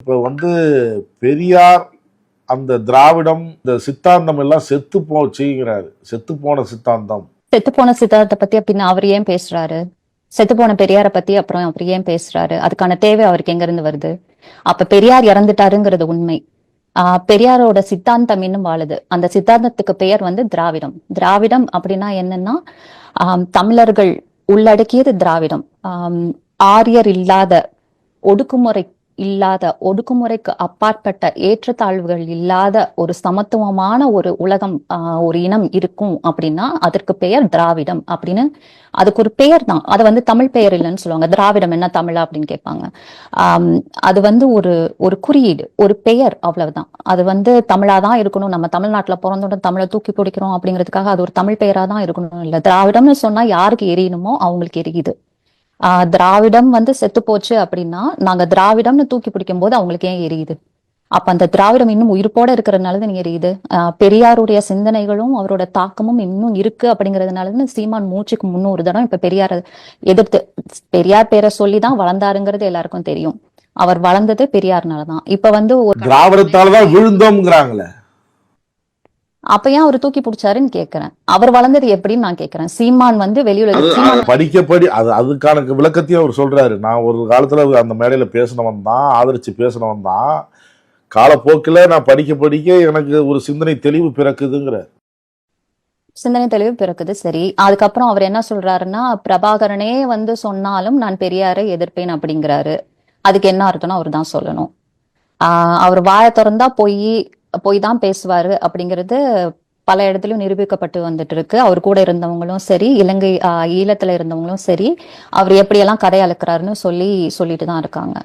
இப்போ பெரியார் அந்த திராவிடம் இந்த சித்தாந்தம் எல்லாம் செத்து போச்சுங்கிறாரு. செத்து போன சித்தாந்தம். செத்து போன சித்தாந்தத்தை பத்தி அப்படின்னா அவர் ஏன் பேசுறாரு? செத்து போன பெரியாரை பத்தி அப்புறம் அவர் ஏன் பேசுறாரு? அதுக்கான தேவை அவருக்கு எங்க இருந்து வருது? அப்ப பெரியார் இறந்துட்டாருங்கிறது உண்மை. பெரியாரோட சித்தாந்தம் இன்னும் வாழுது. அந்த சித்தாந்தத்துக்கு பெயர் திராவிடம். திராவிடம் அப்படின்னா என்னன்னா, தமிழர்கள் உள்ளடக்கியது திராவிடம். ஆரியர் இல்லாத, ஒடுக்குமுறை இல்லாத, ஒடுக்குமுறைக்கு அப்பாற்பட்ட, ஏற்றத்தாழ்வுகள் இல்லாத ஒரு சமத்துவமான ஒரு உலகம், ஒரு இனம் இருக்கும் அப்படின்னா அதற்கு பெயர் திராவிடம் அப்படின்னு. அதுக்கு ஒரு பெயர் தான். அது தமிழ் பெயர் இல்லைன்னு சொல்லுவாங்க. திராவிடம் என்ன தமிழா அப்படின்னு கேட்பாங்க. அது ஒரு குறியீடு, ஒரு பெயர், அவ்வளவுதான். அது தமிழாதான் இருக்கணும். நம்ம தமிழ்நாட்டுல பிறந்தோட தமிழை தூக்கி பிடிக்கிறோம் அப்படிங்கிறதுக்காக அது ஒரு தமிழ் பெயரா தான் இருக்கணும் இல்ல. திராவிடம்னு சொன்னா யாருக்கு எரியணுமோ அவங்களுக்கு எரியுது. திராவிடம் செத்து போச்சு அப்படின்னா நாங்க திராவிடம்னு தூக்கி பிடிக்கும் போது அவங்களுக்கு ஏன் எரியுது? அப்ப அந்த திராவிடம் இன்னும் உயிர்ப்போட இருக்கிறதுனாலதான் எரியுது. பெரியாருடைய சிந்தனைகளும் அவரோட தாக்கமும் இன்னும் இருக்கு அப்படிங்கறதுனாலதான் சீமான் மூச்சுக்கு 300 தடம் இப்ப பெரியார எதிர்த்து, பெரியார் பேரை சொல்லிதான் வளர்ந்தாருங்கிறது எல்லாருக்கும் தெரியும். அவர் வளர்ந்தது பெரியார்னாலதான். இப்ப ஒரு திராவிடத்தாலதான் விழுந்தோம்ங்கிறாங்களே. அப்ப ஏன் அவர் தூக்கி பிடிச்சாருன்னு கேக்குறேன். அவர் வளர்ந்தது எப்படின்னு நான் கேக்குறேன். சீமான் வெளியுலக படிக்கப்படி அதுக்கான விளக்கத்தையும் அவர் சொல்றாரு. நான் ஒரு காலத்துல அந்த மேடையில பேசினவன் தான், ஆதரிச்சு பேசினவன் தான். காலப்போக்கில நான் படிக்க எனக்கு ஒரு சிந்தனை தெளிவு பிறக்குதுங்கிற. சிந்தனை தெளிவு பிறக்குது. சரி, அதுக்கப்புறம் அவர் என்ன சொல்றாருன்னா, பிரபாகரனே சொன்னாலும் நான் பெரியாரை எதிர்ப்பேன் அப்படிங்கிறாரு. அதுக்கு என்ன அர்த்தம்னா அவர் தான் சொல்லணும். அவர் வாயை திறந்தா போய் தான் பேசுவாரு அப்படிங்கிறது பல இடத்துலயும் நிரூபிக்கப்பட்டு வந்துட்டு இருக்கு. அவர் கூட இருந்தவங்களும் சரி, ஈழத்துல இருந்தவங்களும் சரி, அவர் எப்படியெல்லாம் கதை அளக்குறாருன்னு சொல்லிட்டு தான் இருக்காங்க.